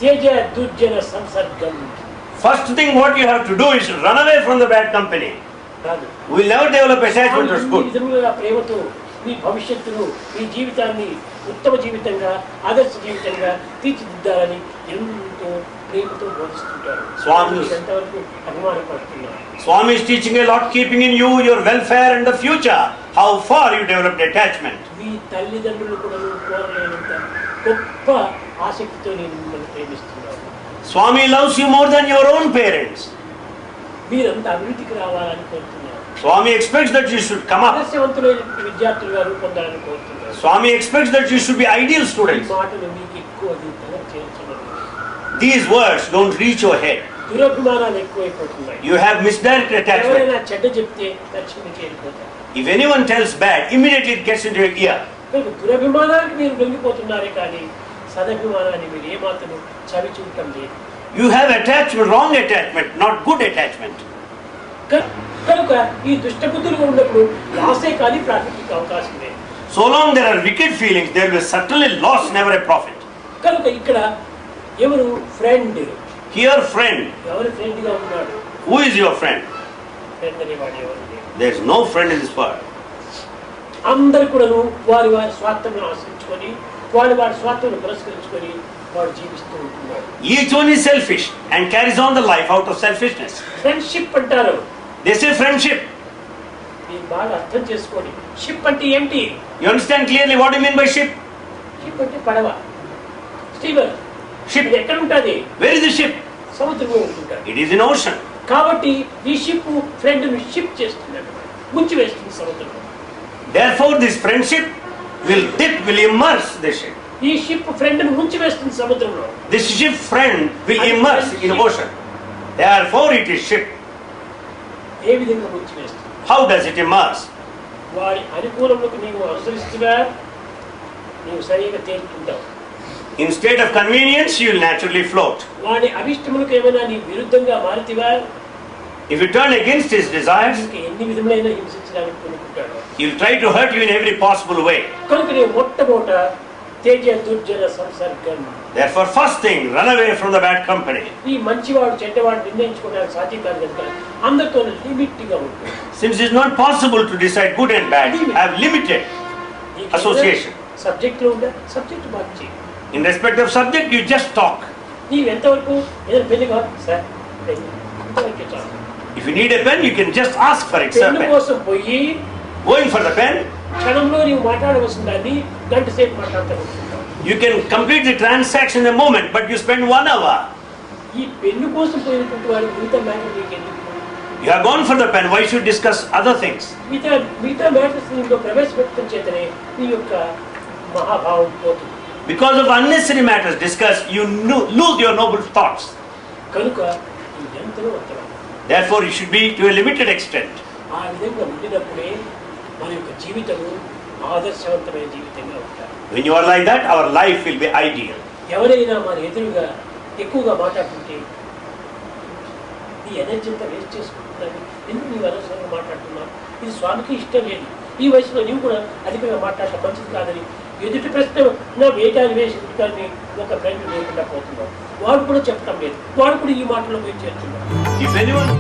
త్యజ దుర్జన సంసర్గం. First thing what you have to do is run away from the bad company. We will never develop attachment to good. విధములుగా ప్రేమతో మీ భవిష్యత్తును మీ జీవితాన్ని ఉత్తమ జీవితంగా ఆదర్శ జీవితంగా తీర్చిదిద్దాలని ఎంతో ప్రేమతో బోధిస్తుంటారు. స్వామి ఎంతవరకు అభిమానపడుతున్నారు. Swami is teaching a lot, keeping in you your welfare and the future. How far you developed attachment. మీ తల్లిదండ్రులు కూడా కోరలేనంత గొప్ప ఆసక్తితో నేను మిమ్మల్ని ప్రేమిస్తున్నాను. Swami loves you more than your own parents. మీరంతా అభివృద్ధికి రావాలని కోరుతున్నారు. Swami expects that you should come up. ఆదర్శవంతులైన విద్యార్థులుగా రూపొందాలని కోరుతున్నారు. Swami expects that you should be ideal ఈ students. మాటలు మీకు ఎక్కువ దీంతో చేర్చడం. These words don't reach your head. దురభిమానాలు ఎక్కువైపోతున్నాయి. You have misdirected attachment. ఎవరైనా చెడ్డ చెప్తే తక్షణమే చేరిపోతారు. If anyone tells bad, immediately it gets into your ear. కనుక దురభిమానానికి మీరు లొంగిపోతున్నారే కానీ సదభిమానాన్ని మీరు ఏమాత్రం చవి చూడటం లేదు. You have attachment, wrong attachment, not good attachment. కనుక ఈ దుష్టబుద్ధులుగా ఉన్నప్పుడు లాసే కానీ ప్రాఫిట్కి అవకాశం లేదు. So long there are wicked feelings, there will certainly loss, never a profit. కనుక ఇక్కడ ఎవరు ఫ్రెండ్? Here, friend. ఎవరు ఫ్రెండ్గా ఉన్నాడు? Who is your friend? Friend అనేవాడు ఎవరు లేడు. There is no friend in this world. అందరు కూడాను వారి వారి స్వార్థను ఆశ్రయించుకొని వారి వారి స్వార్థను పురస్కరించుకొని వాడు జీవిస్తూ ఉంటున్నాడు. Each one is selfish and carries on the life out of selfishness. Friendship అంటారు. They say friendship. మీరు బాగా అర్థం చేసుకోండి. షిప్ అంటే ఏమిటి? You understand clearly what you mean by ship? Ship అంటే పడవ, స్టీమర్. Ship. ఇది ఎక్కడ ఉంటుంది? Where is the ship? సముద్రంలో ఉంటుంటారు. It is in ocean. కాబట్టి ఈ షిప్ ఫ్రెండ్ను షిప్ చేస్తుంది, ముంచి వేస్తుంది సముద్రంలో. Therefore this friendship will immerse the ship. ఈ షిప్ ఫ్రెండ్ను ముంచి వేస్తుంది సముద్రంలో. This ship friend will immerse in ocean. Therefore it is ship. ఏ విధంగా ముంచి వేస్తుంది? How does it immerse? వాడి అనుకూలంలోకి నీవు అనుసరిస్తున్నా నీవు సరిగా తేలుతుంటావు. In state of convenience you will naturally float. వాడి అభిష్టములకు ఏమైనా నీ విరుద్ధంగా మారితివా If you turn against his desires, ఇంకా ఎన్ని విధములైన హింసించడానికి కొనుక్కుంటాడు. he will try to hurt you in every possible way. కనుక నీవు మొట్టమొదట Teja దుర్జన సంసర్గం. Therefore first thing, run away from the bad company. ఈ మంచివాడు చెడ్డవాడు నిర్ణయించుకోవడానికి సాధ్యం కాదు కనుక అందరితో లిమిట్గా ఉంటుంది. Since it is not possible to decide good and bad, have limited association. Subject లో ఉండే subject March. In respect of subject, you just talk. నీవు ఎంతవరకు ఏదైనా పెళ్లి కాదు సార్ ఇంతవరకే చాలు. If you need a pen, you can just ask for it, sir. Pen Pen. కోసం పోయి Going for the pen, క్షణంలో నీవు మాట్లాడవలసిన దాన్ని గంట సేపు మాట్లాడుతూ ఉంటుంటావు. you can complete the transaction in a moment, but you spend 1 hour. ఈ పెన్ను కోసం పోయినటువంటి వాడు మిగతా మ్యాటర్ నీకు ఎందుకు? You have gone for the pen, why should you discuss other things? మిగతా మ్యాటర్స్ నీలో ప్రవేశపెట్టడం చేతనే నీ యొక్క మహాభావం పోతుంది. Because of unnecessary matters discussed, you lose your noble thoughts. కనుక ఈ ఎంతలో అంతరం. Therefore, you should be to a limited extent. ఆ విధంగా ఉండినప్పుడే మన యొక్క జీవితము ఆదర్శవంతమైన జీవితంగా ఉంటారు. When you are like that, our life will be ideal. ఎవరైనా మన ఎదురుగా ఎక్కువగా మాట్లాడుతుంటే నీ ఎనర్జీ అంతా వేస్ట్ చేసుకుంటున్నాను, ఎందుకు నీవు అనవసరంగా మాట్లాడుతున్నావు, ఇది స్వామికి ఇష్టం లేదు, ఈ వయసులో నీవు కూడా అధికంగా మాట్లాడటం మంచిది కాదని ఎదుటి ప్రశ్న నా వేటాలు వేసి కానీ ఒక ఫ్రెండ్ లేకుండా పోతున్నావు. వాడు కూడా చెప్పడం లేదు, వాడు కూడా ఈ మాటలో పోయి చేస్తున్నాడు. If anyone